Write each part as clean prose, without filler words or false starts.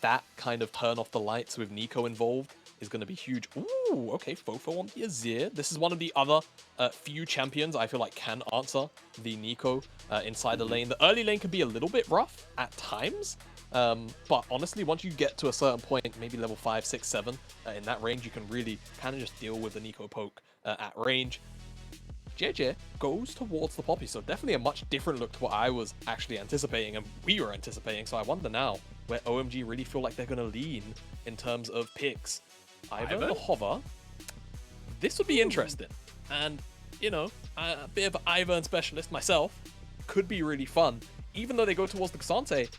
that kind of turn off the lights with Meiko involved is going to be huge. Ooh, okay, FoFo on the Azir. This is one of the other few champions I feel like can answer the Meiko inside the lane. The early lane can be a little bit rough at times, but honestly, once you get to a certain point, maybe level 5, 6, 7, in that range, you can really kind of just deal with the Meiko poke at range. Jiejie goes towards the Poppy, so definitely a much different look to what I was actually anticipating and we were anticipating. So I wonder now where OMG really feel like they're going to lean in terms of picks. Either the hover. This would be interesting. And, you know, a bit of an Ivern specialist myself. Could be really fun. Even though they go towards the Xante,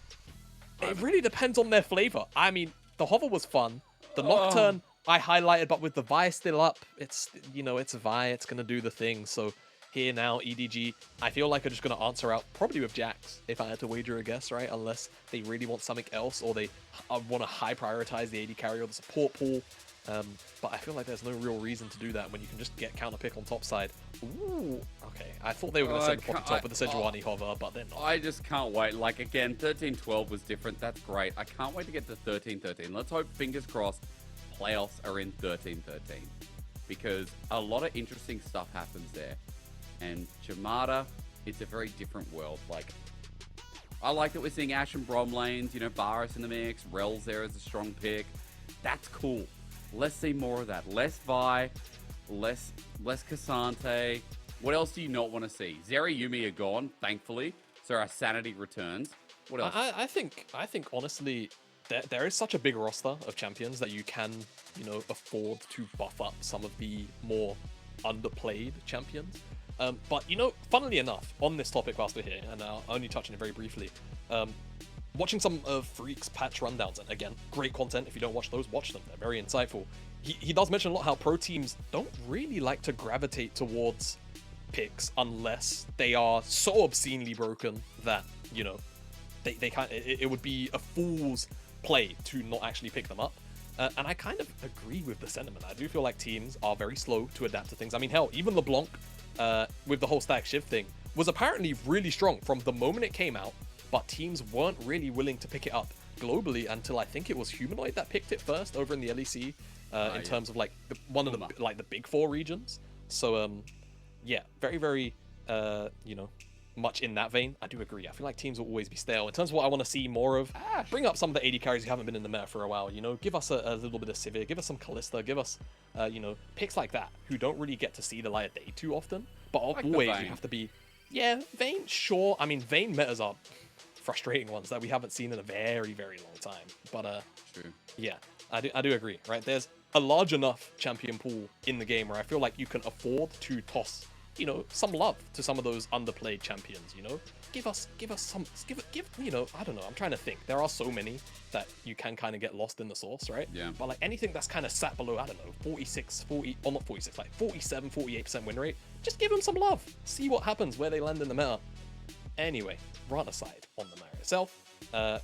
it really depends on their flavor. I mean, the hover was fun. The Nocturne I highlighted, but with the Vi still up, it's, you know, it's Vi, it's going to do the thing. So here now, EDG, I feel like I'm just going to answer out probably with Jax, if I had to wager a guess, right? Unless they really want something else, or they want to high prioritize the AD carry or the support pool. But I feel like there's no real reason to do that when you can just get counter pick on top side. Ooh, okay. I thought they were going to send the Poppy top with the Sejuani hover, but they're not. I just can't wait. Like, again, 13-12 was different. That's great. I can't wait to get to 13-13. Let's hope, fingers crossed, playoffs are in 13-13. Because a lot of interesting stuff happens there. And Jamada, it's a very different world. Like, I like that we're seeing Ashe and Brom lanes, you know, Varus in the mix, Rel's there as a strong pick. That's cool. Let's see more of that. Less Vi, less K'Sante. What else do you not want to see? Zeri, Yuumi are gone, thankfully, so our sanity returns. What else? I think honestly, there is such a big roster of champions that you can, you know, afford to buff up some of the more underplayed champions. But, you know, funnily enough, on this topic whilst we're here, and I'll only touch on it very briefly, watching some of Freak's patch rundowns, and again, great content. If you don't watch those, watch them. They're very insightful. He does mention a lot how pro teams don't really like to gravitate towards picks unless they are so obscenely broken that, you know, they can't. It would be a fool's play to not actually pick them up. And I kind of agree with the sentiment. I do feel like teams are very slow to adapt to things. I mean, hell, even LeBlanc, with the whole stack shift thing, was apparently really strong from the moment it came out, but teams weren't really willing to pick it up globally until I think it was Humanoid that picked it first over in the LEC, in terms of like one of the like the big four regions. So yeah, very, very you know, much in that vein. I do agree. I feel like teams will always be stale. In terms of what I want to see more of, bring up some of the AD carries who haven't been in the meta for a while. You know, give us a little bit of Sivir, give us some Kalista, give us you know, picks like that who don't really get to see the light of day too often. But like always you have to be, yeah, Vayne, sure. I mean, Vayne metas are frustrating ones that we haven't seen in a very, very long time. But True. Yeah, I do agree. Right, there's a large enough champion pool in the game where I feel like you can afford to toss, you know, some love to some of those underplayed champions. You know, give us some, give you know, I don't know, I'm trying to think. There are so many that you can kind of get lost in the sauce, right? Yeah. But like anything that's kind of sat below, I don't know, 46, 40, or not 46, like 47, 48% win rate, just give them some love. See what happens where they land in the meta. Anyway, rant aside on the meta itself,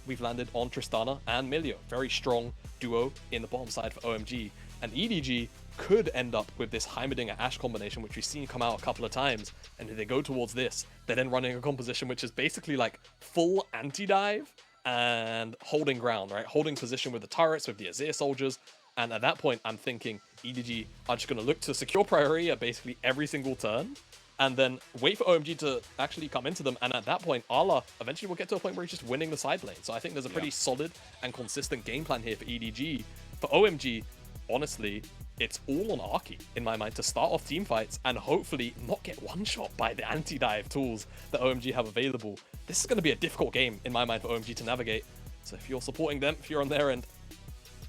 we've landed on Tristana and Milio. Very strong duo in the bottom side for OMG. And EDG could end up with this Heimerdinger Ashe combination, which we've seen come out a couple of times. And if they go towards this, they're then running a composition which is basically like full anti-dive and holding ground, right? Holding position with the turrets, with the Azir soldiers. And at that point, I'm thinking EDG are just going to look to secure priority at basically every single turn, and then wait for OMG to actually come into them. And at that point, Ala eventually will get to a point where he's just winning the side lane. So I think there's a pretty solid and consistent game plan here for EDG. For OMG, honestly, it's all on Arki, in my mind, to start off team fights and hopefully not get one-shot by the anti-dive tools that OMG have available. This is going to be a difficult game, in my mind, for OMG to navigate. So if you're supporting them, if you're on their end,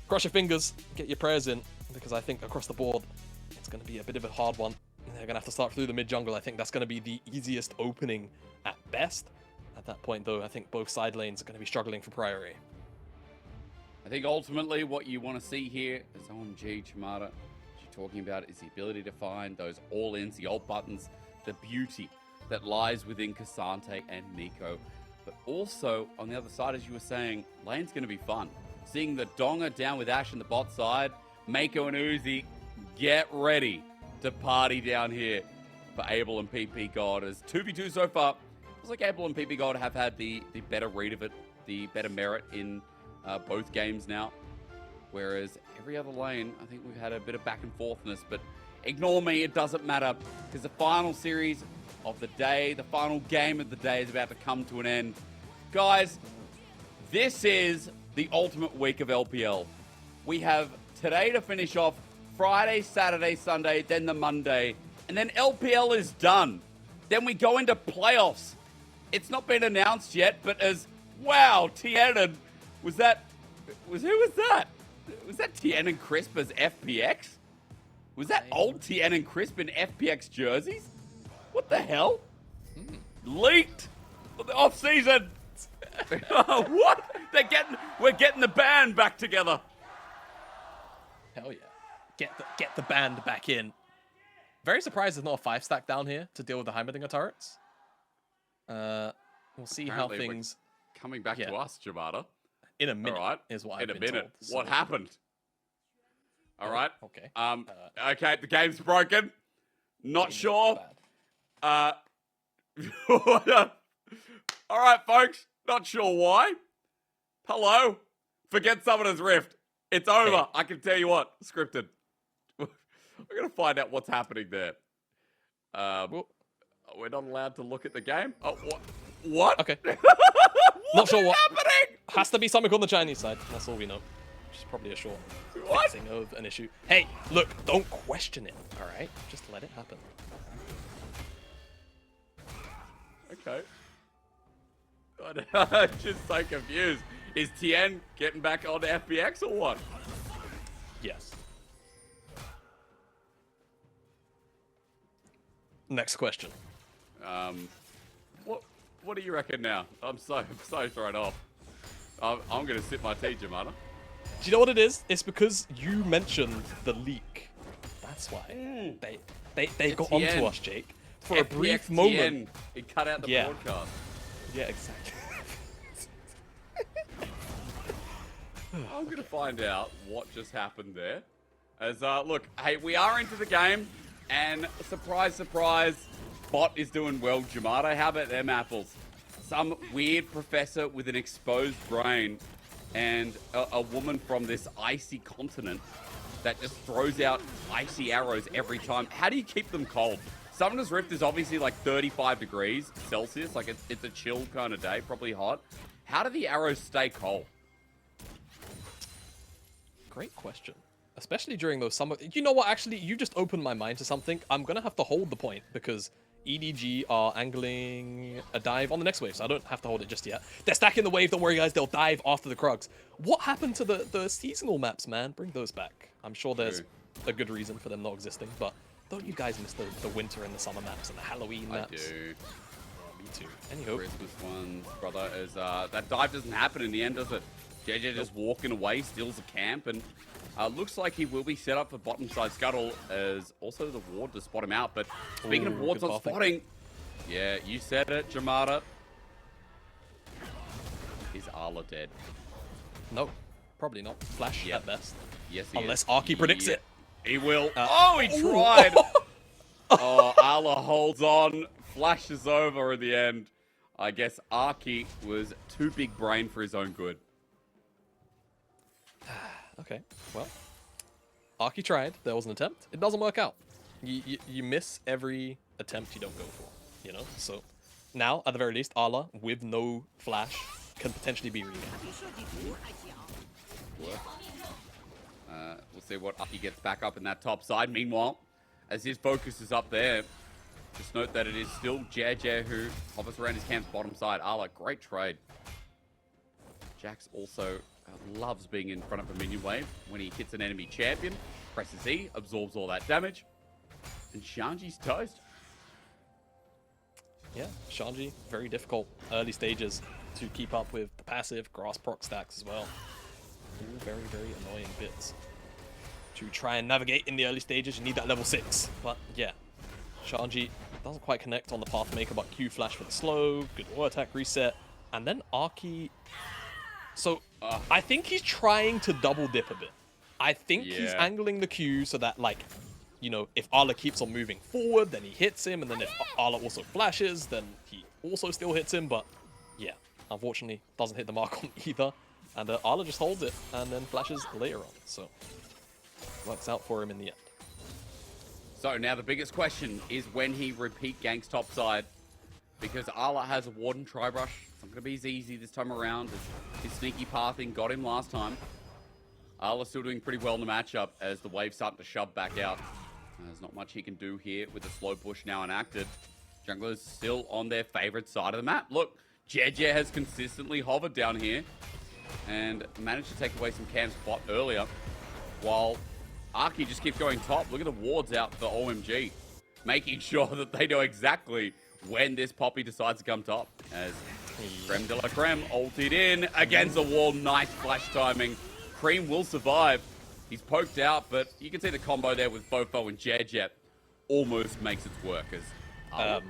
cross your fingers, get your prayers in, because I think across the board, it's going to be a bit of a hard one. They're going to have to start through the mid-jungle. I think that's going to be the easiest opening at best. At that point, though, I think both side lanes are going to be struggling for priority. I think ultimately what you want to see here is OMG Jamada. What you're talking about is the ability to find those all-ins, the ult buttons, the beauty that lies within K'Sante and Meiko. But also, on the other side, as you were saying, lane's going to be fun. Seeing the Donga down with Ashe in the bot side, Meiko and Uzi, get ready to party down here for Abel and Ppgod. As 2v2 so far, feels like Abel and Ppgod have had the better read of it, the better merit in both games now. Whereas every other lane, I think we've had a bit of back and forthness, but ignore me, it doesn't matter, because the final series of the day, the final game of the day is about to come to an end. Guys, this is the ultimate week of LPL. We have today to finish off, Friday, Saturday, Sunday, then the Monday, and then LPL is done. Then we go into playoffs. It's not been announced yet, but wow, Tien and who was that? Was that Tien and Crisp as FPX? Was that old Tien and Crisp in FPX jerseys? What the hell? Leaked for the off season. What? We're getting the band back together. Hell yeah. Get the band back in. Very surprised there's not a 5-stack down here to deal with the Heimerdinger turrets. We'll see Apparently how things... Coming back to us, Jamada. In a minute, all right. is what I've been told. So... What happened? All right. Okay. Okay, the game's broken. Not sure. All right, folks. Not sure why. Hello. Forget Summoner's Rift. It's over. Hey. I can tell you what. Scripted. We're going to find out what's happening there. We're not allowed to look at the game. Oh, what? Okay. Not sure what. Happening? Has to be something on the Chinese side. That's all we know. Which is probably a short fixing of an issue. Hey, look, don't question it, all right? Just let it happen. Okay. I'm just so confused. Is Tien getting back on FPX or what? Yes. Next question. What do you reckon now? I'm so thrown off. I'm gonna sip my tea, Jamada. Do you know what it is? It's because you mentioned the leak. That's why. They got onto us, Jake. For a brief moment. It cut out the broadcast. Yeah, exactly. I'm gonna find out what just happened there. As look, hey, we are into the game, and surprise, surprise, bot is doing well. Jamada, how about them apples? Some weird professor with an exposed brain, and a woman from this icy continent that just throws out icy arrows every time. How do you keep them cold? Summoner's Rift is obviously like 35 degrees Celsius, like it's a chill kind of day, probably hot. How do the arrows stay cold? Great question. Especially during those summer... You know what, actually, you just opened my mind to something. I'm going to have to hold the point because EDG are angling a dive on the next wave, so I don't have to hold it just yet. They're stacking the wave, don't worry guys, they'll dive after the Krugs. What happened to the seasonal maps, man? Bring those back. I'm sure there's a good reason for them not existing, but don't you guys miss the winter and the summer maps and the Halloween maps? I do. Yeah, me too. Anyhow. Christmas ones, brother, is that dive doesn't happen in the end, does it? Jiejie just walking away, steals a camp, and looks like he will be set up for bottom side scuttle as also the ward to spot him out. But speaking of wards on spotting, yeah, you said it, Jamada. Is Arla dead? No, probably not. Flash at best. Yes, he Unless Arky predicts it. He will. Oh, he tried. Oh, Arla holds on. Flash is over in the end. I guess Arky was too big brain for his own good. Okay, well, Arky tried. There was an attempt. It doesn't work out. You miss every attempt you don't go for, you know? So now, at the very least, Arla, with no flash, can potentially be regained. We'll see what Arky gets back up in that top side. Meanwhile, as his focus is up there, just note that it is still Jiejie who hovers around his camp's bottom side. Arla, great trade. Jax also loves being in front of a minion wave when he hits an enemy champion. Presses E, absorbs all that damage. And Shanji's toast. Yeah, Shanji, very difficult early stages to keep up with the passive grass proc stacks as well. All very, very annoying bits. To try and navigate in the early stages, you need that level 6. But yeah, Shanji doesn't quite connect on the Pathmaker, but Q flash for the slow, good war attack reset, and then Arky. So I think he's trying to double dip a bit. I think he's angling the Q so that, like, you know, if Arla keeps on moving forward, then he hits him, and then if Arla also flashes, then he also still hits him. But yeah, unfortunately, doesn't hit the mark on either. And Arla just holds it and then flashes later on. So works out for him in the end. So now the biggest question is when he repeat ganks topside. Because Arla has a Warden Tri-Brush. It's not going to be as easy this time around as his sneaky pathing got him last time. Arla's still doing pretty well in the matchup as the wave's starting to shove back out. There's not much he can do here with the slow push now enacted. Junglers still on their favorite side of the map. Look, Jiejie has consistently hovered down here and managed to take away some Cam's spot earlier. While Arky just keeps going top. Look at the wards out for OMG. Making sure that they know exactly when this Poppy decides to come top. As Creme de la Creme ulted in against the wall. Nice flash timing. Creme will survive. He's poked out, but you can see the combo there with FoFo and Jiejie almost makes its work. As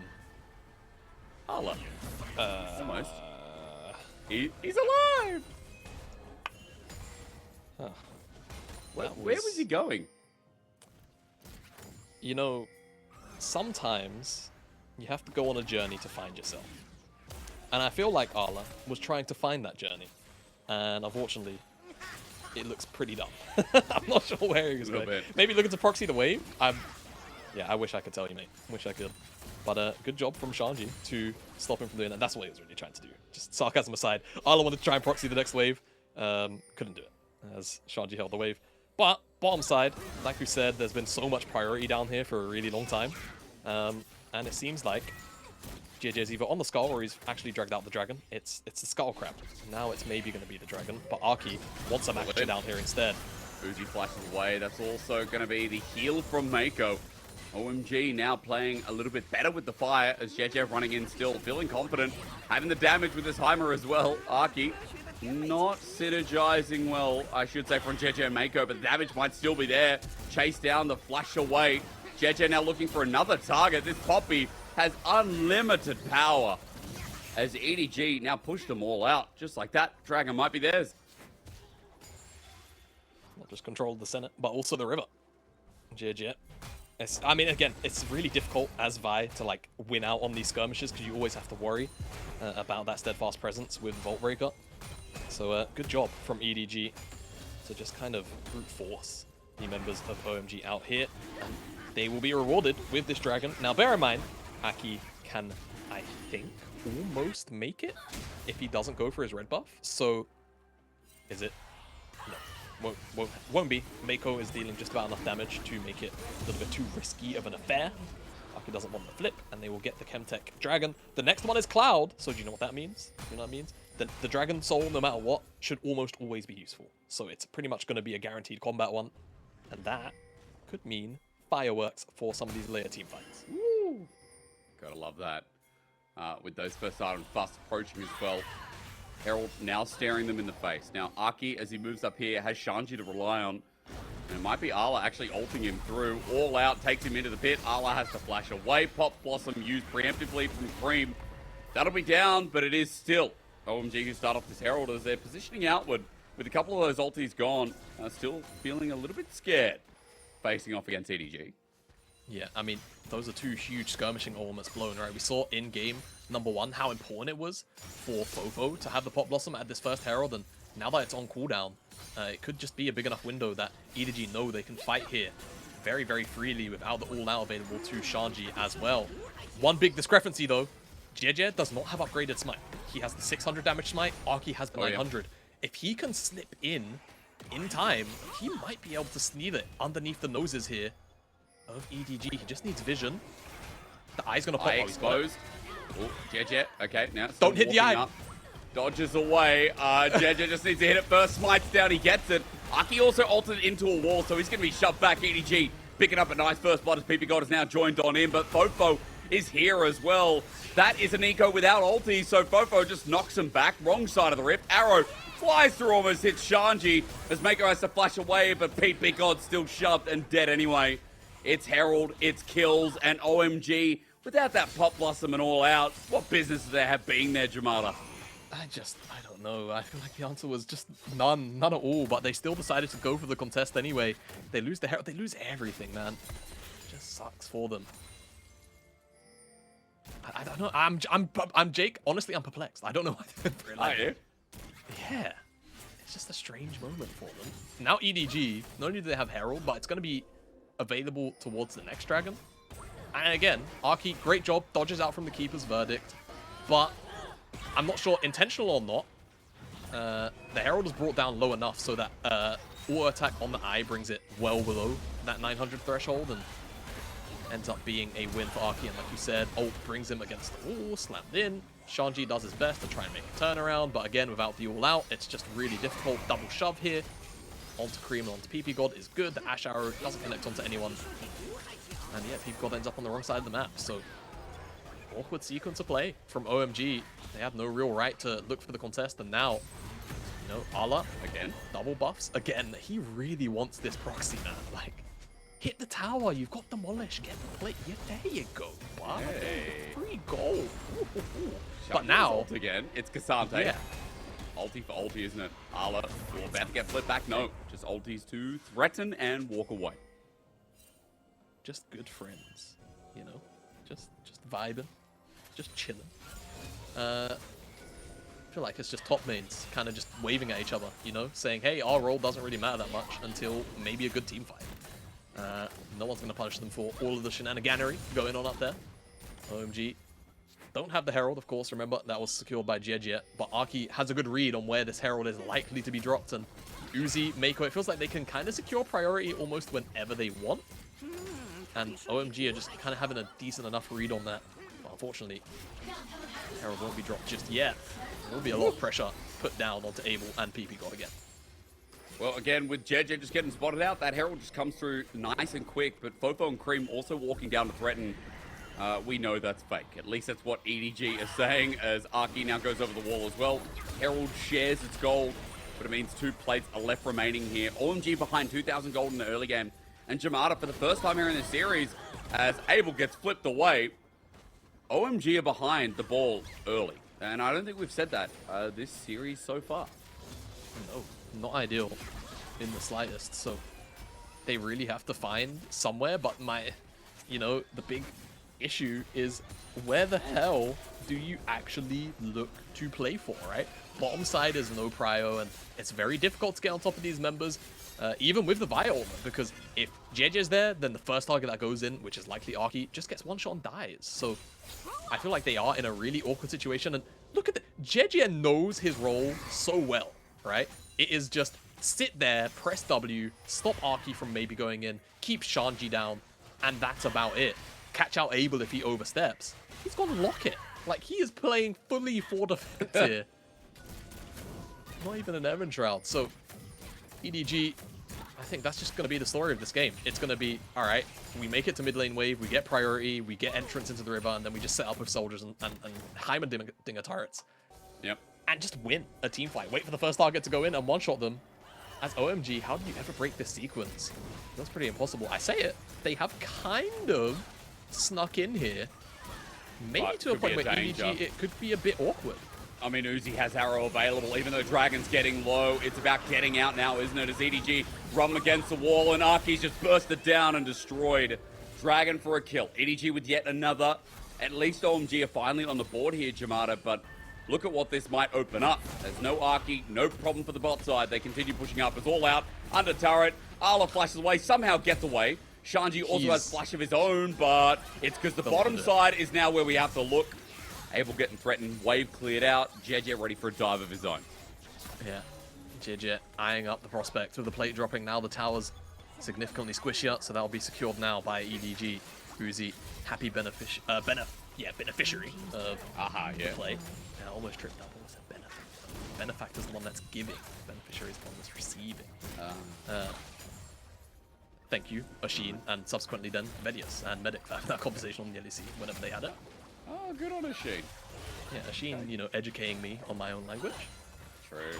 Arla. Almost. He's alive! Huh. Where was he going? You know, sometimes you have to go on a journey to find yourself. And I feel like Arla was trying to find that journey. And unfortunately, it looks pretty dumb. I'm not sure where he was going. Maybe looking to proxy the wave. Yeah, I wish I could tell you, mate. Wish I could. But good job from Shanji to stop him from doing that. That's what he was really trying to do. Just sarcasm aside. Arla wanted to try and proxy the next wave. Couldn't do it, as Shanji held the wave. But bottom side, like we said, there's been so much priority down here for a really long time. And it seems like Jiejie is either on the skull or he's actually dragged out the dragon. It's the skull crab. Now it's maybe going to be the dragon, but Arky wants some action down here instead. Uzi flashes away. That's also going to be the heal from Meiko. OMG now playing a little bit better with the fire as Jiejie running in still, feeling confident, having the damage with his Heimer as well. Arky not synergizing well, I should say, from Jiejie and Meiko, but the damage might still be there. Chase down the flash away. Jiejie now looking for another target. This Poppy has unlimited power as EDG now pushed them all out. Just like that, Dragon might be theirs. Not just controlled the Senate, but also the river. Jiejie. I mean, again, it's really difficult as Vi to like win out on these skirmishes because you always have to worry about that steadfast presence with Vault Breaker. So good job from EDG to just kind of brute force the members of OMG out here. And they will be rewarded with this dragon. Now, bear in mind, Aki can, I think, almost make it if he doesn't go for his red buff. So, is it? No, won't be. Meiko is dealing just about enough damage to make it a little bit too risky of an affair. Aki doesn't want the flip, and they will get the Chemtech dragon. The next one is Cloud, so do you know what that means? You know what that means? The dragon soul, no matter what, should almost always be useful. So it's pretty much going to be a guaranteed combat one, and that could mean fireworks for some of these layer team fights. Woo! Gotta love that. With those first items fast approaching as well. Herald now staring them in the face. Now, Aki, as he moves up here, has Shanji to rely on. And it might be Arla actually ulting him through. All out, takes him into the pit. Arla has to flash away. Pop Blossom used preemptively from Creme. That'll be down, but it is still OMG who start off this Herald as they're positioning outward. With a couple of those ultis gone, still feeling a little bit scared facing off against EDG. Yeah, I mean, those are two huge skirmishing elements blown, right? We saw in-game, #1, how important it was for FoFo to have the Pop Blossom at this first Herald, and now that it's on cooldown, it could just be a big enough window that EDG know they can fight here very, very freely without the all-out available to Shanji as well. One big discrepancy, though. Jiejie does not have upgraded smite. He has the 600 damage smite, Arky has the 900. Yeah. If he can slip in time, he might be able to sneak it underneath the noses here of EDG. He just needs vision. The eye's gonna pop. Eye exposed. Oh, Jiejie. Okay, now don't hit the eye. Up. Dodges away. Jiejie just needs to hit it first. Smites down. He gets it. Aki also altered into a wall, so he's gonna be shoved back. EDG picking up a nice first blood as Ppgod has now joined on in, but FoFo is here as well. That is an eco without ulti, so FoFo just knocks him back. Wrong side of the rift. Arrow flies through, almost hits Shanji as Meiko has to flash away, but Ppgod still shoved and dead anyway. It's Herald, it's kills, and OMG, without that Pop Blossom and all out, what business does there have being there, Jamada? I don't know. I feel like the answer was just none at all, but they still decided to go for the contest anyway. They lose the Herald, they lose everything, man. It just sucks for them. I don't know. I'm Jake. Honestly, I'm perplexed. I don't know why they didn't realize. Are you? Yeah. it's just a strange moment for them. Now EDG, not only do they have Herald, but it's going to be available towards the next dragon. And again, Arky, great job, dodges out from the Keeper's Verdict. But I'm not sure, intentional or not, the Herald is brought down low enough so that auto attack on the eye brings it well below that 900 threshold and ends up being a win for Arky. And like you said, ult brings him against the wall, slammed in. Shanji does his best to try and make a turnaround, but again, without the all out, it's just really difficult. Double shove here. Onto Creme and onto Ppgod is good. The Ash Arrow doesn't connect onto anyone. And yeah, Ppgod ends up on the wrong side of the map. So, awkward sequence of play from OMG. They have no real right to look for the contest, and now, you know, Ala, again, double buffs. Again, he really wants this proxy, man. Like, hit the tower, you've got Demolish, get the plate. Yeah, there you go, bud. Hey. Free goal. But now, again, it's Cassante. Yeah. Ulti for ulti, isn't it? Ala, we're about to get flipped back. No, just ultis to threaten and walk away. Just good friends, you know? Just vibing, just chilling. I feel like it's just top mains kind of just waving at each other, you know? Saying, hey, our role doesn't really matter that much until maybe a good team fight. No one's going to punish them for all of the shenaniganery going on up there. OMG don't have the Herald, of course. Remember, that was secured by Jiejie. But Arky has a good read on where this Herald is likely to be dropped. And Uzi, Meiko, it feels like they can kind of secure priority almost whenever they want. And OMG are just kind of having a decent enough read on that. But unfortunately, Herald won't be dropped just yet. There will be a lot of pressure put down onto Abel and Ppgod again. Well, again, with Jiejie just getting spotted out, that Herald just comes through nice and quick. But FoFo and Creme also walking down to threaten. We know that's fake. At least that's what EDG is saying, as Arky now goes over the wall as well. Herald shares its gold, but it means 2 plates are left remaining here. OMG behind 2,000 gold in the early game. And Jamada, for the first time here in this series, as Abel gets flipped away, OMG are behind the ball early. And I don't think we've said that this series so far. No, not ideal in the slightest. So they really have to find somewhere. But you know, the big issue is where the hell do you actually look to play for, right? Bottom side is no prio, and it's very difficult to get on top of these members, even with the Via Ultimate, because if Jiejie is there, then the first target that goes in, which is likely Arky, just gets one shot and dies. So I feel like they are in a really awkward situation, and look at the Jiejie knows his role so well, right? It is just sit there, press W, stop Arky from maybe going in, keep Shanji down, and that's about it. Catch out Abel if he oversteps. He's gonna lock it. Like, he is playing fully for defense here. Not even an Errand Shroud. So, EDG, I think that's just going to be the story of this game. It's going to be, all right, we make it to mid lane wave, we get priority, we get entrance into the river, and then we just set up with soldiers and Heimerdinger turrets. Yep. And just win a team fight. Wait for the first target to go in and one-shot them. As OMG, how do you ever break this sequence? That's pretty impossible. I say it, they have kind of snuck in here. Maybe But to a could be point a where danger. EDG, it could be a bit awkward. I mean, Uzi has arrow available, even though Dragon's getting low. It's about getting out now, isn't it? As EDG run against the wall, and Arky's just bursted down and destroyed Dragon for a kill. EDG with yet another. At least OMG are finally on the board here, Jamada, but look at what this might open up. There's no Arky, no problem for the bot side. They continue pushing up. It's all out, under turret. Ala flashes away, somehow gets away. Shanji also has flash of his own, but it's because the bottom side is now where we have to look. Abel getting threatened, wave cleared out. Jiejie ready for a dive of his own. Yeah, Jiejie eyeing up the prospect with the plate dropping. Now the tower's significantly squishier, so that'll be secured now by EDG, who's the happy beneficiary of the play. Yeah, almost tripped up. Almost said benefactor. Benefactor's the one that's giving. Beneficiary is the one that's receiving. Thank you, Ashin, and subsequently then Medius and Medic for having that conversation on the LEC whenever they had it. Oh, good on Ashin. Yeah, Ashin, you know, educating me on my own language. True.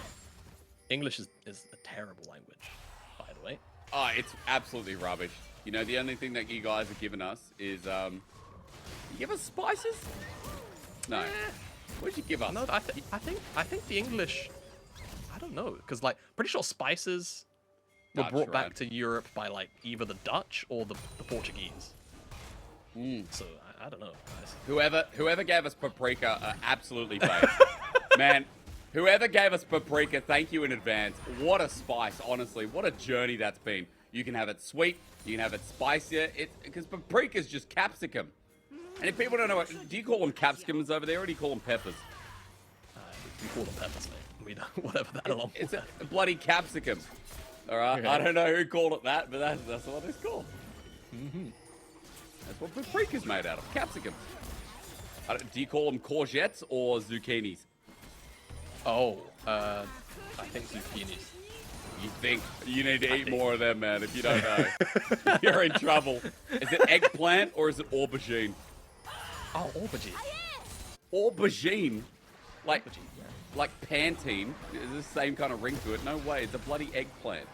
English is a terrible language, by the way. Oh, it's absolutely rubbish. You know, the only thing that you guys have given us is, you give us spices? No. What did you give us? No, I think the English, I don't know, because like pretty sure spices were Dutch, brought right? back to Europe by like either the Dutch or the Portuguese. So I don't know, guys. Whoever gave us paprika are absolutely fake. Man, Whoever gave us paprika, thank you in advance. What a spice, honestly. What a journey that's been. You can have it sweet, you can have it spicier, because paprika is just capsicum. And if people don't know, do you call them capsicums over there, or do you call them peppers? We call them peppers, mate. We don't, whatever that along. It's a bloody capsicum. All right, Okay. I don't know who called it that, but that's what it's called. That's what paprika's made out of, capsicum. Do you call them courgettes or zucchinis? Oh, I think zucchinis. You think you need to eat more of them, man. If you don't know, you're in trouble. Is it eggplant or is it aubergine? Oh, aubergine. Aubergine, like Aubergine, yeah. like Pantene. There's the same kind of ring to it. No way. It's a bloody eggplant.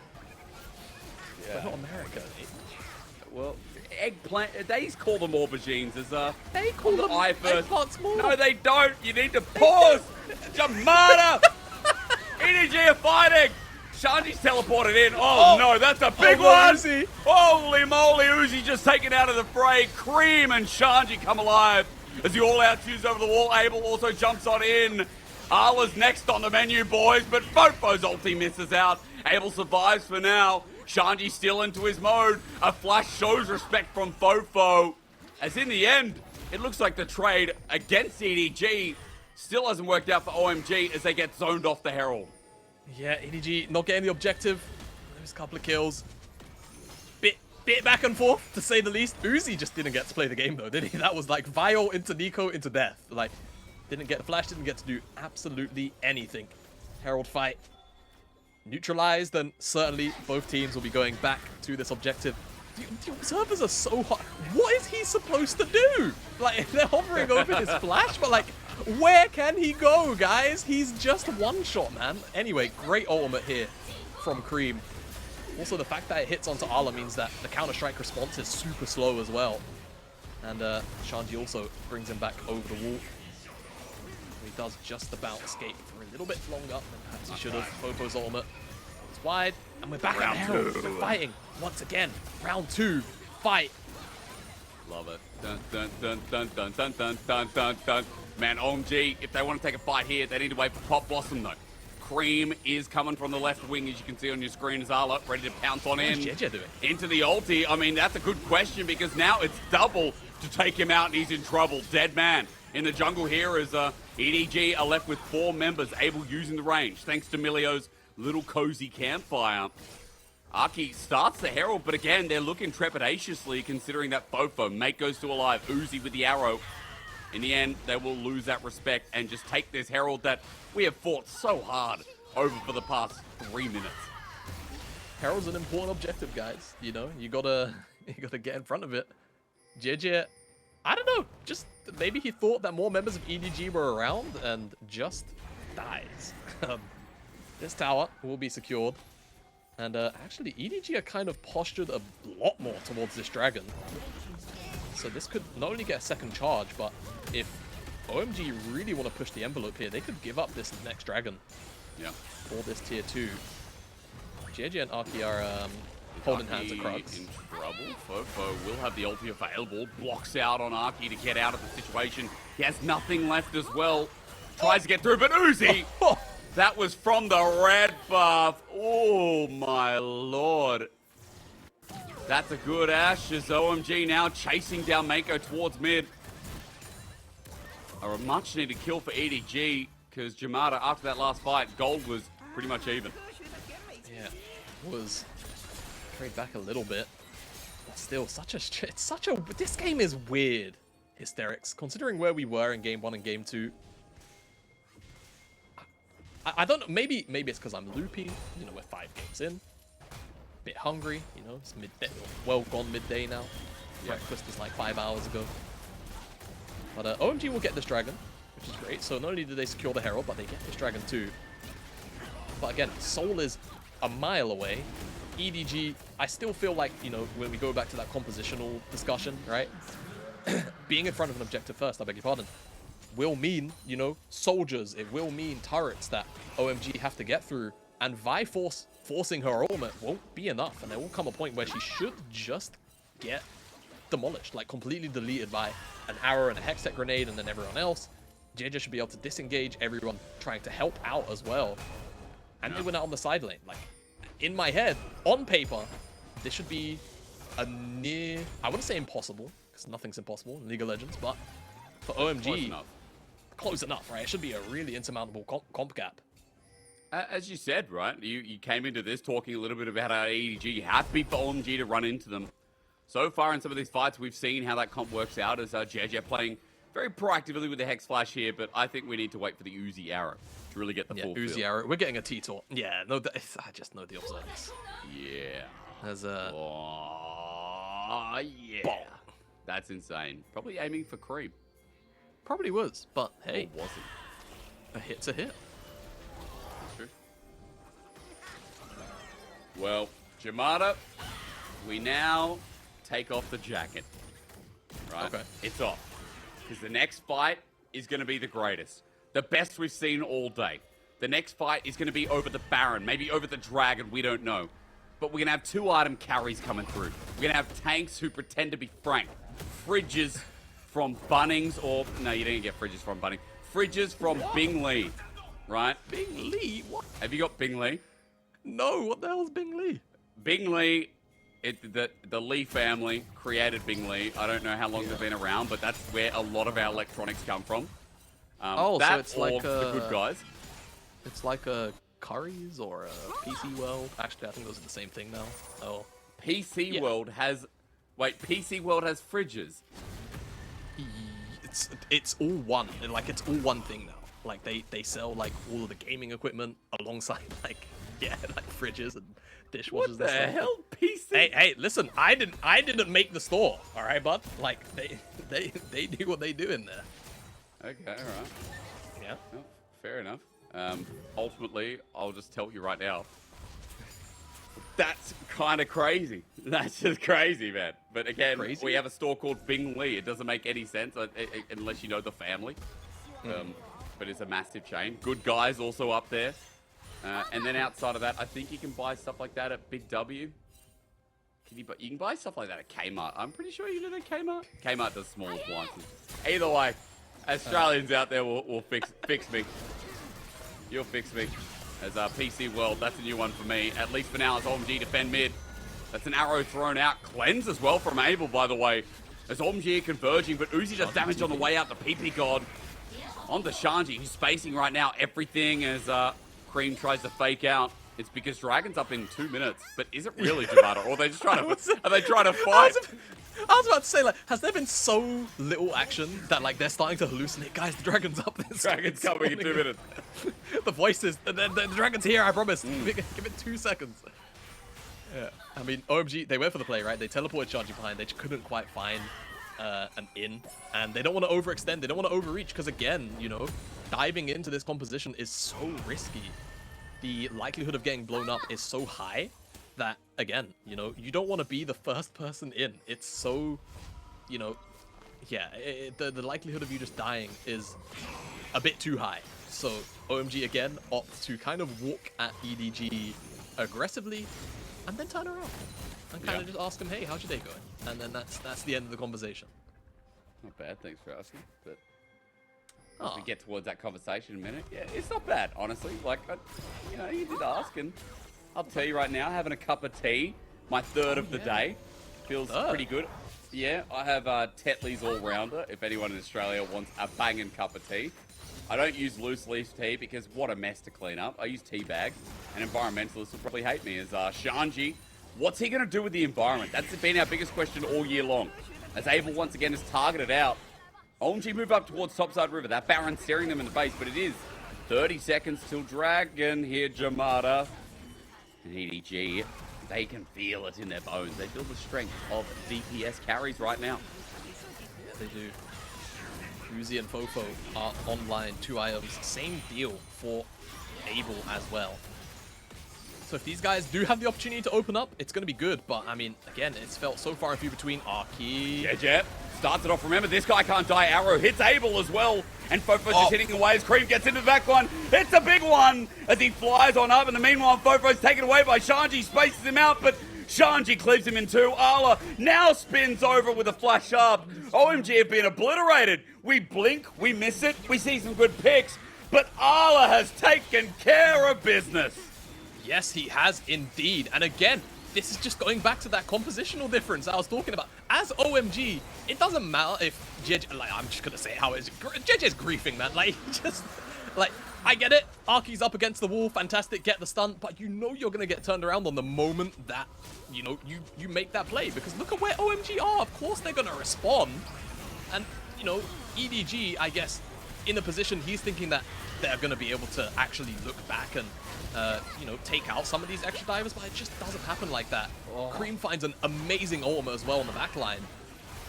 But not America, mate. Well, eggplant. They call them aubergines. As They call them eggplants more. No, they don't. You need to pause. Jamada. EDG are fighting. Shanji's teleported in. Oh, no, that's a big one. Uzi. Holy moly, Uzi just taken out of the fray. Creme and Shanji come alive as the all-out twos over the wall. Abel also jumps on in. Arla's next on the menu, boys, but FoFo's ulti misses out. Abel survives for now. Shanji still into his mode. A flash shows respect from FoFo. As in the end, it looks like the trade against EDG still hasn't worked out for OMG as they get zoned off the Herald. Yeah, EDG not getting the objective. There's a couple of kills. Bit back and forth, to say the least. Uzi just didn't get to play the game, though, did he? That was like Vio into Nico into death. Like, didn't get the flash, didn't get to do absolutely anything. Herald fight neutralized, and certainly both teams will be going back to this objective. The observers are so hot. What is he supposed to do? Like, they're hovering over his flash, but like, where can he go, guys? He's just one shot, man. Anyway, great ultimate here from Creme. Also, the fact that it hits onto Arla means that the Counter-Strike response is super slow as well. And Shanji also brings him back over the wall. He does just about escape for a little bit longer than perhaps he should have. FoFo's ultimate. It's wide, and we're back at Herald. We're fighting once again. Round 2, fight. Love it. Dun, dun, dun, dun, dun, dun, dun, dun, dun, dun. Man, OMG, if they want to take a fight here, they need to wait for Pop Blossom, though. Creme is coming from the left wing, as you can see on your screen. Zala ready to pounce on in. What's Jiejie doing? Into the ulti. I mean, that's a good question because now it's double to take him out and he's in trouble. Dead man in the jungle here as EDG are left with 4 members able using the range thanks to Milio's little cozy campfire. Aki starts the Herald, but again, they're looking trepidatiously considering that FoFo. Meiko's still alive. Uzi with the arrow. In the end, they will lose that respect and just take this Herald that we have fought so hard over for the past 3 minutes. Herald's an important objective, guys. You know, you gotta get in front of it. Jiejie, I don't know, just maybe he thought that more members of EDG were around and just dies. This tower will be secured. And actually, EDG are kind of postured a lot more towards this dragon. So this could not only get a second charge, but if OMG really want to push the envelope here, they could give up this next dragon. Yeah. For this tier 2. Jiejie and Aki are holding hands across. In trouble. FoFo will have the ulti available. Blocks out on Aki to get out of the situation. He has nothing left as well. Tries to get through, but Uzi! That was from the red buff. Oh my lord. That's a good Ash as OMG now chasing down Meiko towards mid. A much needed kill for EDG because Jamada, after that last fight, gold was pretty much even. Yeah, was carried back a little bit. But still, this game is weird, Hysterics. Considering where we were in game 1 and game 2. I don't know, maybe it's because I'm loopy. You know, we're 5 games in. Bit hungry, you know, it's midday, well gone midday now. Yeah. Breakfast was like 5 hours ago. But OMG will get this dragon, which is great. So not only do they secure the Herald, but they get this dragon too. But again, Soul is a mile away. EDG, I still feel like, you know, when we go back to that compositional discussion, right? Being in front of an objective first, I beg your pardon, will mean, you know, soldiers. It will mean turrets that OMG have to get through. And Vi forcing her ultimate won't be enough. And there will come a point where she should just get demolished, like completely deleted by an arrow and a hextech grenade and then everyone else. Jiejie should be able to disengage everyone trying to help out as well. And they went out on the side lane. Like, in my head, on paper, this should be a near... I wouldn't say impossible, because nothing's impossible in League of Legends, but for OMG, close enough, right? It should be a really insurmountable comp gap. As you said, right? You came into this talking a little bit about how EDG happy for OMG to run into them. So far in some of these fights, we've seen how that comp works out as Jiejie playing very proactively with the Hex Flash here, but I think we need to wait for the Uzi Arrow to really get the full Uzi feel. Arrow. We're getting a T-Tor. Yeah, no, I just know the observers. Yeah. There's a... Oh, yeah. Ball. That's insane. Probably aiming for Creme. Probably was, but hey. Or wasn't. A hit's a hit. That's true. Well, Jamada, we now take off the jacket. Right? Okay. It's off. Because the next fight is going to be the greatest. The best we've seen all day. The next fight is going to be over the Baron, maybe over the Dragon, we don't know. But we're going to have 2-item carries coming through. We're going to have tanks who pretend to be Frank. Fridges from Bunnings, or... No, you didn't get Fridges from Bunnings. Fridges from Bing Lee, right? Bing Lee? What? Have you got Bing Lee? No, what the hell is Bing Lee? Bing Lee, the Lee family created Bing Lee. I don't know how long they've been around, but that's where a lot of our electronics come from. So it's like the good guys. It's like a Curry's or a PC World. Actually, I think those are the same thing now. Oh. PC World has... Wait, PC World has Fridges. It's all one. Like, it's all one thing now. Like, they sell, like, all of the gaming equipment alongside, like, like fridges and dishwashers. What the hell? PC? Hey, listen, I didn't make the store, all right, bud? Like, they do what they do in there. Okay, all right. Yeah. Well, fair enough. Ultimately, I'll just tell you right now. That's kind of crazy. That's just crazy, man. But again, we have a store called Bing Lee. It doesn't make any sense unless you know the family. But it's a massive chain. Good Guys also up there. And then outside of that, I think you can buy stuff like that at Big W. You can buy stuff like that at Kmart. I'm pretty sure you do that at Kmart. Kmart does small appliances. Either way, Australians out there will fix me. You'll fix me. As PC World, that's a new one for me. At least for now, it's OMG defend mid. That's an arrow thrown out. Cleanse as well from Abel, by the way. As OMG converging, but Uzi does damage on the way out to Ppgod. On to Shanji, who's spacing right now everything as Creme tries to fake out. It's because Dragon's up in 2 minutes, but is it really Jamada? Or are they just trying to, are they trying to fight? I was about to say, like, has there been so little action that, like, they're starting to hallucinate? Guys, the Dragon's up. Dragon's coming in 2 minutes. The voices, the Dragon's here, I promise. Give it 2 seconds. Yeah, I mean, OMG, they went for the play, right? They teleported Shanji behind. They just couldn't quite find an in. And they don't want to overextend. They don't want to overreach because, again, you know, diving into this composition is so risky. The likelihood of getting blown up is so high that, again, you know, you don't want to be the first person in. It's so, you know, yeah, the likelihood of you just dying is a bit too high. So OMG, again, opts to kind of walk at EDG aggressively and then turn around and kind of just ask him, hey, how's your day going? And then that's the end of the conversation. Not bad, thanks for asking. But as we get towards that conversation in a minute, yeah, it's not bad, honestly. Like, you know, you did ask, and I'll tell you right now, having a cup of tea, my third of the day, feels pretty good. Yeah, I have Tetley's All-Rounder, if anyone in Australia wants a banging cup of tea. I don't use loose leaf tea because what a mess to clean up. I use tea bags, and environmentalists will probably hate me. As Shanji, what's he going to do with the environment? That's been our biggest question all year long. As Abel once again is targeted out. OMG move up towards topside river. That Baron staring them in the face, but it is 30 seconds till Dragon here, Jamada. And EDG, they can feel it in their bones. They feel the strength of DPS carries right now. Yeah, they do. Uzi and FoFo are online, 2 items. Same deal for Abel as well. So if these guys do have the opportunity to open up, it's going to be good. But, I mean, again, it's felt so far and few between. Arky. Jiejie starts it off. Remember, this guy can't die. Arrow hits Abel as well. And FoFo's just hitting away as Creme gets into the back one. It's a big one as he flies on up. In the meanwhile, FoFo's taken away by Shanji. Spaces him out, but Shanji cleaves him in two. Arla now spins over with a flash up. OMG have been obliterated. We blink, we miss it, we see some good picks, but Arla has taken care of business. Yes, he has indeed. And again, this is just going back to that compositional difference I was talking about. As OMG, it doesn't matter if Jiejie, like, I'm just gonna say how it is. Jiejie's griefing, man. Like, just, like, I get it. Arky's up against the wall, fantastic, get the stun, but you know you're gonna get turned around on the moment that, you know, you make that play. Because look at where OMG are. Of course they're gonna respond. And, you know, EDG, I guess, in a position he's thinking that they're gonna be able to actually look back and you know, take out some of these extra divers, but it just doesn't happen like that. Creme finds an amazing ultimate as well on the back line.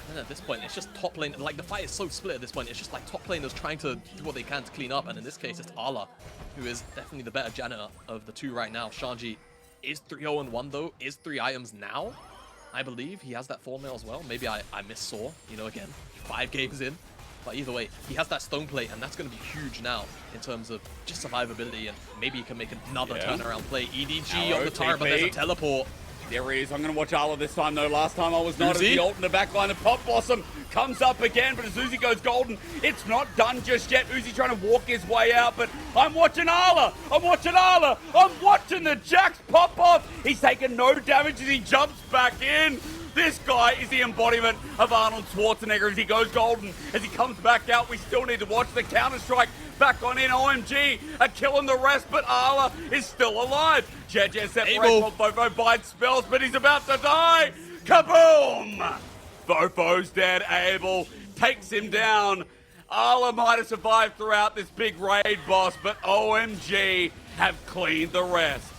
And at this point, it's just top lane. Like, the fight is so split at this point. It's just like top laners trying to do what they can to clean up. And in this case, it's Arla, who is definitely the better janitor of the two right now. Shanji is 3-0-1 though, is 3 items now. I believe he has that 4 mail as well. Maybe I missaw, you know, again, 5 games in. But either way, he has that stone plate, and that's going to be huge now in terms of just survivability, and maybe he can make another turnaround play. EDG on the turret, but there's a teleport. There he is. I'm going to watch Arla this time, though. Last time I was not at the ult in the backline. The Pop Blossom comes up again, but as Uzi goes golden, it's not done just yet. Uzi trying to walk his way out, but I'm watching Arla. I'm watching Arla. I'm watching the Jax pop off. He's taking no damage as he jumps back in. This guy is the embodiment of Arnold Schwarzenegger as he goes golden. As he comes back out, we still need to watch the Counter-Strike back on in. OMG are killing the rest, but Arla is still alive. Jiejie separates while FoFo bites spells, but he's about to die. Kaboom! FoFo's dead. Abel takes him down. Arla might have survived throughout this big raid boss, but OMG have cleaned the rest.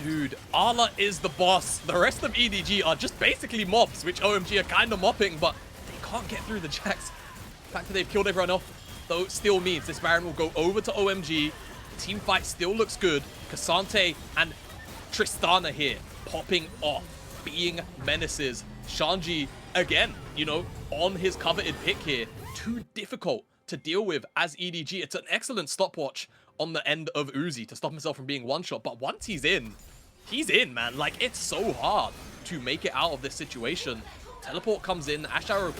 Dude, Arla is the boss. The rest of EDG are just basically mobs, which OMG are kind of mopping, but they can't get through the Jax. The fact that they've killed everyone off, though, still means this Baron will go over to OMG. The team fight still looks good. Cassante and Tristana here, popping off, being menaces. Shanji, again, you know, on his coveted pick here. Too difficult to deal with as EDG. It's an excellent stopwatch on the end of Uzi to stop himself from being one-shot, but once he's in, man. Like, it's so hard to make it out of this situation. Teleport comes in, Ash Arrow,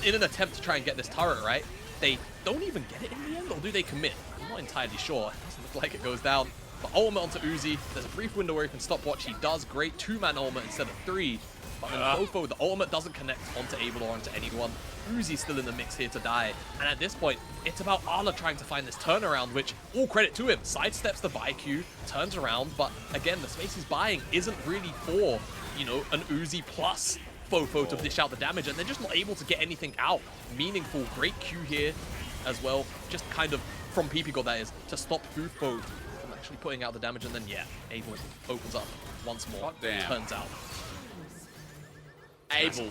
in an attempt to try and get this turret, right? They don't even get it in the end, or do they commit? I'm not entirely sure. It doesn't look like it goes down. But ultimate onto Uzi. There's a brief window where he can stopwatch. He does great 2-man ultimate instead of 3. But then FoFo, the ultimate doesn't connect onto Abel or onto anyone. Uzi's still in the mix here to die. And at this point, it's about Arla trying to find this turnaround, which, all credit to him, sidesteps the buy queue, turns around. But again, the space he's buying isn't really for, you know, an Uzi plus FoFo to dish out the damage. And they're just not able to get anything out. Meaningful, great Q here as well. Just kind of from Ppgod, that is, to stop FoFo from actually putting out the damage. And then, yeah, Abel opens up once more. Turns out. Abel,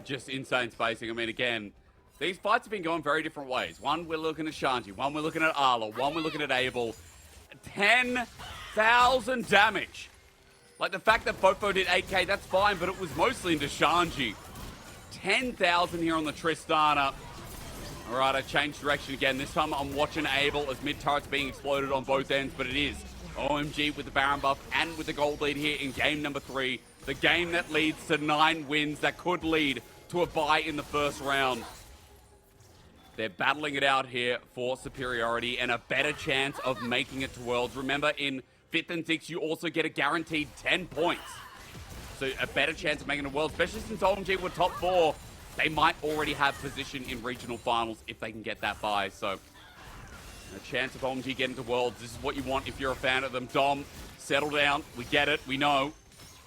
just insane spacing. I mean, again, these fights have been going very different ways. One, we're looking at Shanji. One, we're looking at Arla. One, we're looking at Abel. 10,000 damage. Like, the fact that FoFo did 8k, that's fine, but it was mostly into Shanji. 10,000 here on the Tristana. All right, I changed direction again. This time I'm watching Abel as mid-turret's being exploded on both ends, but it is OMG with the Baron buff and with the gold lead here in game number 3. The game that leads to 9 wins that could lead to a bye in the first round. They're battling it out here for superiority and a better chance of making it to Worlds. Remember, in 5th and 6th, you also get a guaranteed 10 points. So a better chance of making it to Worlds, especially since OMG were top 4. They might already have position in regional finals if they can get that bye. So a chance of OMG getting to Worlds. This is what you want if you're a fan of them. Dom, settle down. We get it. We know.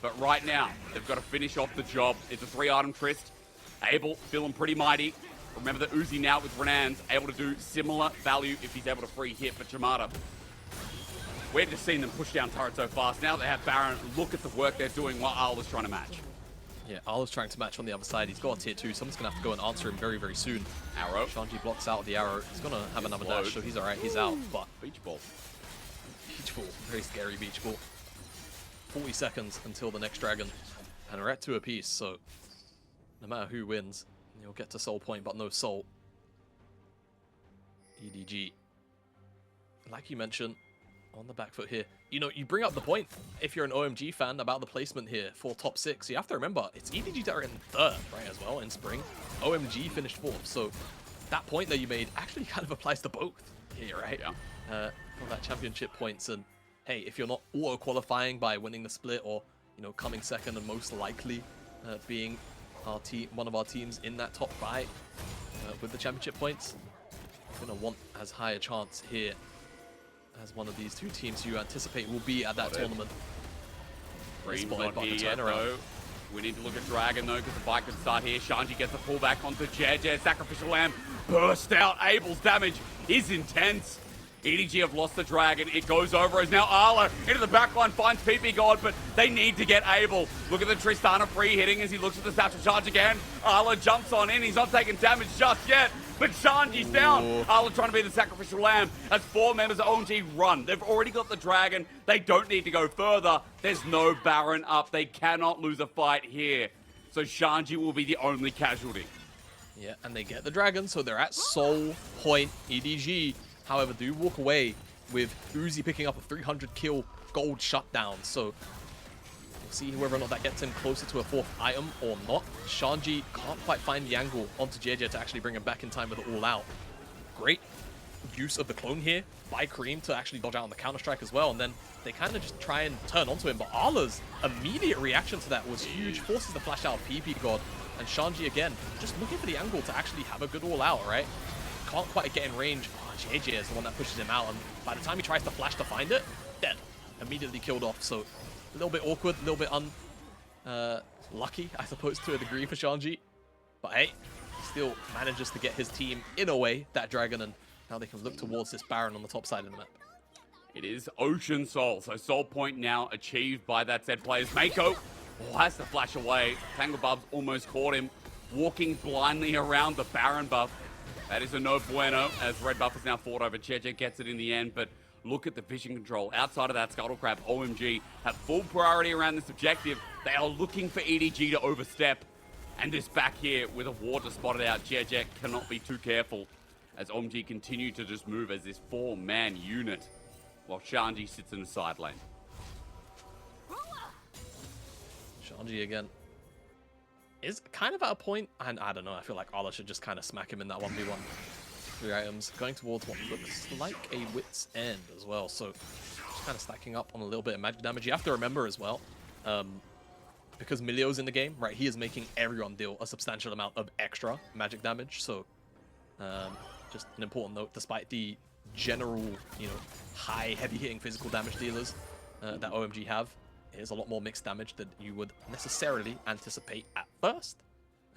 But right now, they've got to finish off the job. It's a 3-item Trist. Abel feeling pretty mighty. Remember that Uzi now with Renan's able to do similar value if he's able to free hit for Jamada. We're just seeing them push down turret so fast. Now they have Baron. Look at the work they're doing while Arla's trying to match. Yeah, Arla's trying to match on the other side. He's got a tier 2. Someone's going to have to go and answer him very, very soon. Arrow. Shanji blocks out the arrow. He's going to have another dash, so he's all right. He's out, but... Beach ball. Beach ball. Very scary beach ball. 40 seconds until the next dragon. And we're at 2 apiece, so no matter who wins, you'll get to soul point, but no soul. EDG. Like you mentioned, on the back foot here. You know, you bring up the point, if you're an OMG fan, about the placement here for top 6. You have to remember, it's EDG that are in 3rd, right, as well, in spring. OMG finished 4th, so that point that you made actually kind of applies to both here, right? Yeah. For that championship points, and hey, if you're not auto-qualifying by winning the split or, you know, coming 2nd and most likely being our team, one of our teams in that top 5 with the championship points, you're going to want as high a chance here as one of these 2 teams you anticipate will be at that tournament. Creme's not here yet, though. We need to look at Dragon, though, because the bike could start here. Shanji gets a pullback onto Jiejie. Sacrificial Lamb burst out. Abel's damage is intense. EDG have lost the Dragon. It goes over as now Arla into the backline finds Ppgod, but they need to get Abel. Look at the Tristana free hitting as he looks at the satchel charge again. Arla jumps on in. He's not taking damage just yet, but Shanji's down. Arla trying to be the sacrificial lamb as 4 members of OMG run. They've already got the Dragon. They don't need to go further. There's no Baron up. They cannot lose a fight here. So Shanji will be the only casualty. Yeah, and they get the Dragon, so they're at soul point. EDG, however, do walk away with Uzi picking up a 300 kill gold shutdown. So we'll see whether or not that gets him closer to a 4th item or not. Shanji can't quite find the angle onto Jiejie to actually bring him back in time with it all out. Great use of the clone here by Creme to actually dodge out on the counter-strike as well. And then they kind of just try and turn onto him. But Arla's immediate reaction to that was huge. Forces the flash out of Ppgod. And Shanji, again, just looking for the angle to actually have a good all-out, right? Can't quite get in range. Jiejie is the one that pushes him out, and by the time he tries to flash to find it, dead. Immediately killed off, so a little bit awkward, a little bit unlucky, I suppose, to a degree for Shanji. But hey, he still manages to get his team, in a way, that Dragon, and now they can look towards this Baron on the top side of the map. It is Ocean Soul, so Soul Point now achieved by that said players. Meiko has to flash away. Tangle Bubs almost caught him, walking blindly around the Baron buff. That is a no bueno, as Red Buff is now fought over. Jiejie gets it in the end, but look at the vision control. Outside of that Scuttle Crab, OMG have full priority around this objective. They are looking for EDG to overstep. And this back here with a ward to spot it out. Jiejie cannot be too careful as OMG continue to just move as this 4-man unit while Shanji sits in the side lane. Shanji again is kind of at a point, and I don't know, I feel like Arla should just kind of smack him in that 1v1. 3 items, going towards what looks like a Wit's End as well, so just kind of stacking up on a little bit of magic damage. You have to remember as well, because Milio's in the game, right, he is making everyone deal a substantial amount of extra magic damage, so just an important note, despite the general, you know, high, heavy-hitting physical damage dealers that OMG have, is a lot more mixed damage than you would necessarily anticipate at first,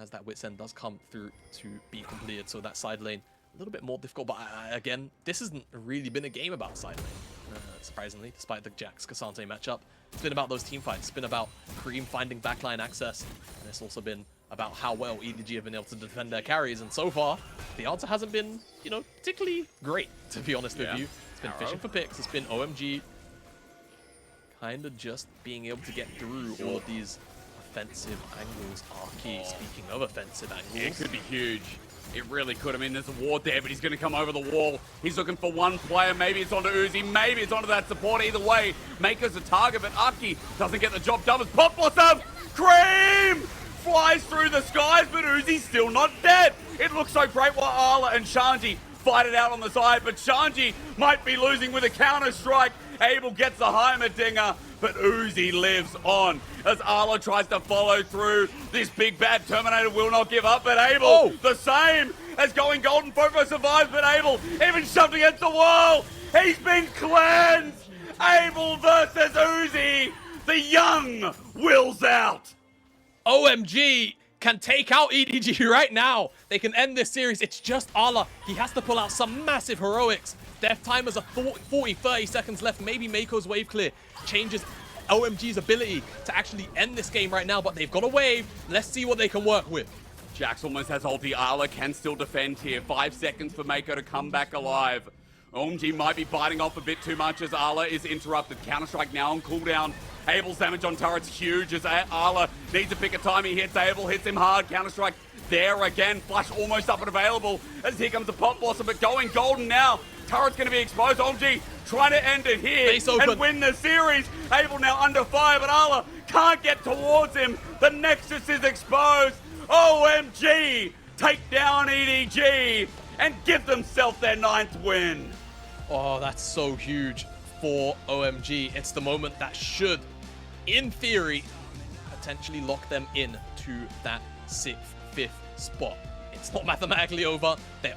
as that Wit's End does come through to be completed. So that side lane, a little bit more difficult, but again, this hasn't really been a game about side lane, surprisingly, despite the Jax Cassante matchup. It's been about those team fights. It's been about Creme finding backline access, and it's also been about how well EDG have been able to defend their carries, and so far, the answer hasn't been, you know, particularly great, to be honest with you. It's been fishing for picks, it's been OMG kind of just being able to get through all of these offensive angles are key. Speaking of offensive angles, it could be huge. It really could. I mean, there's a ward there, but he's going to come over the wall. He's looking for one player. Maybe it's onto Uzi. Maybe it's onto that support. Either way, Meiko's a target, but Aki doesn't get the job done. As Pop Blossom, Creme flies through the skies, but Uzi's still not dead. It looks so great while Arla and Shanji fight it out on the side, but Shanji might be losing with a counter-strike. Abel gets the Heimerdinger, but Uzi lives on as Arla tries to follow through. This big bad Terminator will not give up, but Abel, the same as going golden. FoFo survives, but Abel even shoved against the wall. He's been cleansed. Abel versus Uzi. The young wills out. OMG can take out EDG right now. They can end this series. It's just Arla. He has to pull out some massive heroics. Death timers are 40, 30 seconds left. Maybe Meiko's wave clear changes OMG's ability to actually end this game right now, but they've got a wave. Let's see what they can work with. Jax almost has ulti. Arla can still defend here. 5 seconds for Meiko to come back alive. OMG might be biting off a bit too much as Arla is interrupted. Counter-strike now on cooldown. Abel's damage on turret's huge as Arla needs to pick a time. He hits Abel, hits him hard. Counter-strike there again. Flash almost up and available as here comes the Pop Blossom, but going golden now. Turret's going to be exposed. OMG trying to end it here Base open. and win the series. Abel now under fire, but Ala can't get towards him. The Nexus is exposed. OMG take down EDG and give themselves their 9th win. Oh, that's so huge for OMG. It's the moment that should, in theory, potentially lock them in to that 6th, 5th spot. It's not mathematically over. They're